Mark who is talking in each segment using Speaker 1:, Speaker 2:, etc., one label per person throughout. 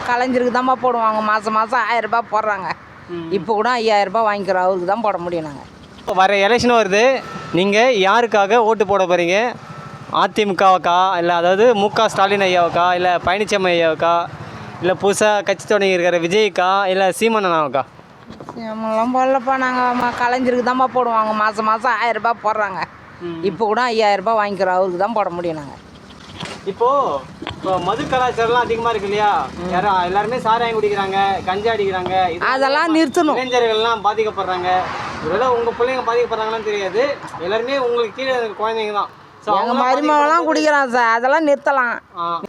Speaker 1: கலைஞருக்கு தான்ப்பா போடுவாங்க. மாதம் 1000 ரூபாய் போடுறாங்க. இப்போ கூட 5000 ரூபாய் வாங்கிக்கிறோம். அவருக்கு தான் போட முடியும். நாங்கள்
Speaker 2: இப்போ வர எலெக்ஷன் வருது, நீங்கள் யாருக்காக ஓட்டு போட போகிறீங்க? அதிமுகவுக்கா, இல்லை அதாவது முக ஸ்டாலின் ஐயாவுக்கா, இல்லை பழனிசாமி ஐயாவுக்கா, இல்லை புதுசாக கட்சி தொடங்கி இருக்கிற விஜய்க்கா, இல்லை சீமானனாவுக்கா?
Speaker 1: நம்மளாம் போடலப்பா. நாங்கள் கலைஞருக்கு தான்ப்பா போடுவாங்க. மாதம் 1000 ரூபாய் போடுறாங்க. இப்போ கூட 5000 ரூபாய் வாங்கிக்கிறோம். அவருக்கு தான் போட முடியும். நாங்கள்
Speaker 2: இப்போ மது கலாச்சாரம்லாம் அதிகமாக இருக்கு இல்லையா? எல்லாருமே சாராயம் குடிக்கிறாங்க, கஞ்சா அடிக்கிறாங்க.
Speaker 1: அதெல்லாம் நிறுத்தணும்.
Speaker 2: இளைஞர்கள்லாம் பாதிக்கப்படுறாங்க. ஒருவேளை உங்கள் பிள்ளைங்க பாதிக்கப்படுறாங்கன்னு தெரியாது. எல்லாருமே உங்களுக்கு கீழே குழந்தைங்க தான். ஸோ அவங்க
Speaker 1: மருமகெல்லாம் குடிக்கிறான் சார். அதெல்லாம் நிறுத்தலாம்.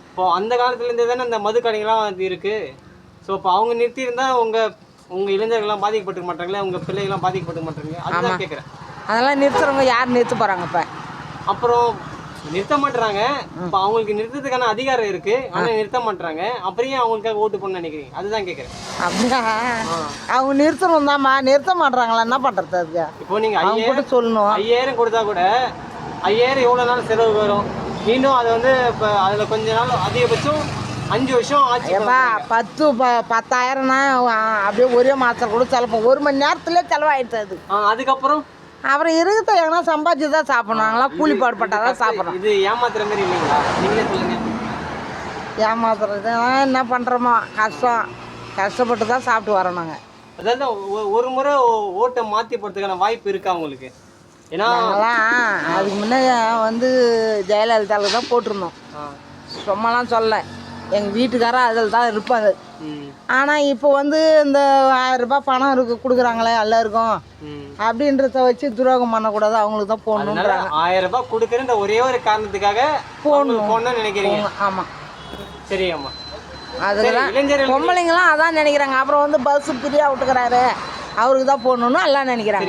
Speaker 2: இப்போ அந்த காலத்துலேருந்தே தானே இந்த மது கடைகள்லாம் இருக்குது. ஸோ இப்போ அவங்க நிறுத்தியிருந்தா உங்கள் இளைஞர்கள்லாம் பாதிக்கப்பட்டு மாட்டாங்களே, உங்கள் பிள்ளைகள்லாம் பாதிக்கப்பட்டு மாட்டாங்க. அதுதான் கேட்குறேன்.
Speaker 1: அதெல்லாம் நிறுத்துறவங்க யார் நிறுத்த போகிறாங்க? இப்போ
Speaker 2: அப்புறம் நிறுத்த மாட்டுறாங்க. இப்போ அவங்களுக்கு நிறுத்தத்துக்கான அதிகாரம் இருக்கு, ஆனால் நிறுத்த மாட்டுறாங்க. அப்புறம் ஏன் அவங்களுக்காக ஓட்டு பண்ண நினைக்கிறீங்க? அதுதான் கேட்குறேன்.
Speaker 1: அப்படியா? அவங்க நிறுத்தணும் தான்மா. நிறுத்த மாட்டுறாங்களா? என்ன பண்ணுறது? அதுக்கு
Speaker 2: இப்போ நீங்கள்
Speaker 1: அவங்க சொல்லணும்.
Speaker 2: 5000 கொடுத்தா கூட 5000 எவ்வளோ நாள் செலவு வரும்? மீண்டும் அதை வந்து இப்போ அதில் கொஞ்ச நாள் அதிகபட்சம் 5 வருஷம் ஆச்சு.
Speaker 1: 10,000னா அப்படியே ஒரே மாதம் கூட செலப்போம். 1 மணி நேரத்துலேயே செலவாயிடுது. அது
Speaker 2: அதுக்கப்புறம்
Speaker 1: அப்புறம் இருக்கிறத எங்கன்னா சம்பாதிச்சு தான் சாப்பிட்ணும். கூலி பாடுபட்டால் தான் சாப்பிட்றோம்.
Speaker 2: இது ஏமாத்துற மாதிரி இல்லைங்களா? நீங்களே சொல்லுங்க.
Speaker 1: ஏமாத்துறது என்ன பண்ணுறோமோ, கஷ்டப்பட்டு தான் சாப்பிட்டு வரோம். நாங்கள்
Speaker 2: அதாவது ஒரு முறை ஓட்டை மாற்றி போகிறதுக்கான வாய்ப்பு இருக்கா உங்களுக்கு? ஏன்னா
Speaker 1: அதுக்கு முன்னே வந்து ஜெயலலிதாவுக்கு தான் போட்டிருந்தோம். சும்மாலாம் சொல்ல, எங்கள் வீட்டுக்காரர் அதில் தான் இருப்பாங்க. ஆனால் இப்போ வந்து இந்த 1000 ரூபாய் பணம் கொடுக்குறாங்களே எல்லாருக்கும், அப்படின்றத வச்சு துரோகம் பண்ணக்கூடாது. அவங்களுக்கு தான் போடணுன்றாங்க.
Speaker 2: 1000 ரூபாய் கொடுக்குறேன்ற ஒரே ஒரு காரணத்துக்காக போடணும்னு நினைக்கிறீங்க?
Speaker 1: ஆமாம்.
Speaker 2: சரி அம்மா.
Speaker 1: அதெல்லாம் பொம்பளைங்களாம் அதான் நினைக்கிறாங்க. அப்புறம் வந்து பஸ் ஃப்ரீயாக விட்டுக்கிறாரு, அவருக்கு தான் போடணுன்னு எல்லாம் நினைக்கிறாங்க.